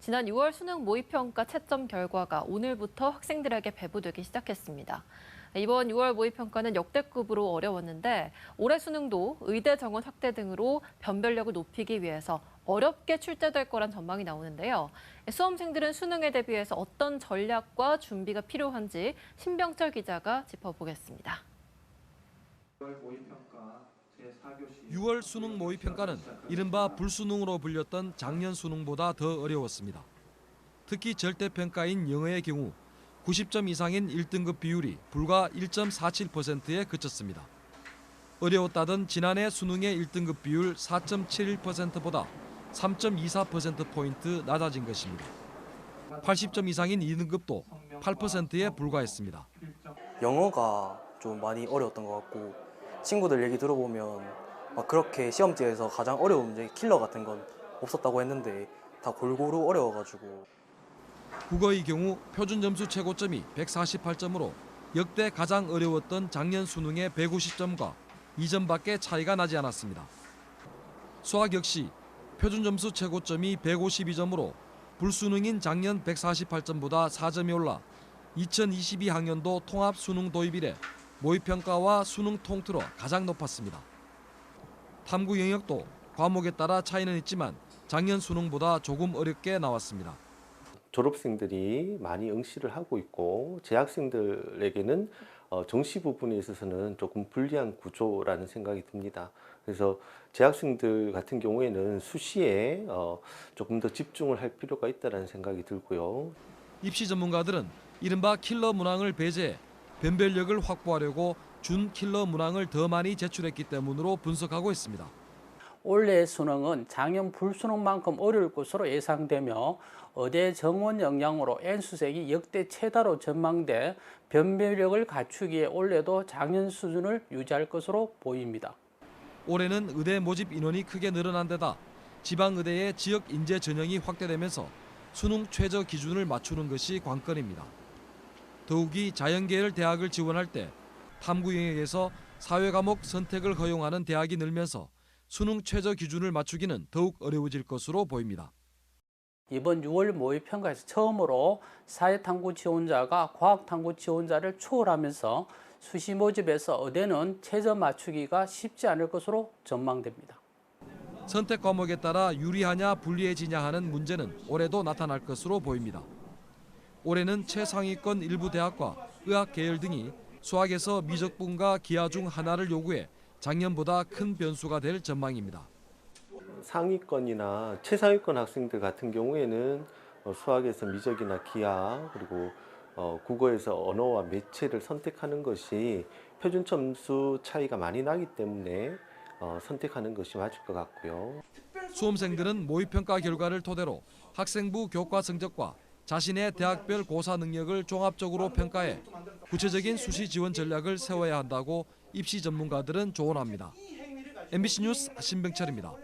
지난 6월 수능 모의평가 채점 결과가 오늘부터 학생들에게 배부되기 시작했습니다. 이번 6월 모의평가는 역대급으로 어려웠는데 올해 수능도 의대 정원 확대 등으로 변별력을 높이기 위해서 어렵게 출제될 거란 전망이 나오는데요. 수험생들은 수능에 대비해서 어떤 전략과 준비가 필요한지 신병철 기자가 짚어보겠습니다. 6월 수능 모의평가는 이른바 불수능으로 불렸던 작년 수능보다 더 어려웠습니다. 특히 절대평가인 영어의 경우 90점 이상인 1등급 비율이 불과 1.47%에 그쳤습니다. 어려웠다던 지난해 수능의 1등급 비율 4.71%보다 3.24%포인트 낮아진 것입니다. 80점 이상인 2등급도 8%에 불과했습니다. 영어가 좀 많이 어려웠던 것 같고 친구들 얘기 들어보면 막 그렇게 시험지에서 가장 어려운 문제 킬러 같은 건 없었다고 했는데 다 골고루 어려워가지고. 국어의 경우 표준 점수 최고점이 148점으로 역대 가장 어려웠던 작년 수능의 150점과 2점밖에 차이가 나지 않았습니다. 수학 역시 표준 점수 최고점이 152점으로 불수능인 작년 148점보다 4점이 올라 2022학년도 통합 수능 도입 이래 모의평가와 수능 통틀어 가장 높았습니다. 탐구 영역도 과목에 따라 차이는 있지만 작년 수능보다 조금 어렵게 나왔습니다. 졸업생들이 많이 응시를 하고 있고 재학생들에게는 정시 부분에 있어서는 조금 불리한 구조라는 생각이 듭니다. 그래서 재학생들 같은 경우에는 수시에 조금 더 집중을 할 필요가 있다는 생각이 들고요. 입시 전문가들은 이른바 킬러 문항을 배제해 변별력을 확보하려고 준 킬러 문항을 더 많이 제출했기 때문으로 분석하고 있습니다. 올해 수능은 작년 불수능만큼 어려울 것으로 예상되며 의대 정원 영향으로 N수색이 역대 최다로 전망돼 변별력을 갖추기에 올해도 작년 수준을 유지할 것으로 보입니다. 올해는 의대 모집 인원이 크게 늘어난 데다 지방의대의 지역 인재 전형이 확대되면서 수능 최저 기준을 맞추는 것이 관건입니다. 더욱이 자연계열 대학을 지원할 때 탐구 영역에서 사회과목 선택을 허용하는 대학이 늘면서 수능 최저 기준을 맞추기는 더욱 어려워질 것으로 보입니다. 이번 6월 모의평가에서 처음으로 사회탐구 지원자가 과학탐구 지원자를 초월하면서 수시 모집에서 의대는 최저 맞추기가 쉽지 않을 것으로 전망됩니다. 선택 과목에 따라 유리하냐 불리해지냐 하는 문제는 올해도 나타날 것으로 보입니다. 올해는 최상위권 일부 대학과 의학 계열 등이 수학에서 미적분과 기하 중 하나를 요구해 작년보다 큰 변수가 될 전망입니다. 상위권이나 최상위권 학생들 같은 경우에는 수학에서 미적이나 기하 그리고 국어에서 언어와 매체를 선택하는 것이 표준 점수 차이가 많이 나기 때문에 선택하는 것이 맞을 것 같고요. 수험생들은 모의평가 결과를 토대로 학생부 교과 성적과 자신의 대학별 고사 능력을 종합적으로 평가해 구체적인 수시 지원 전략을 세워야 한다고 입시 전문가들은 조언합니다. MBC 뉴스 신병철입니다.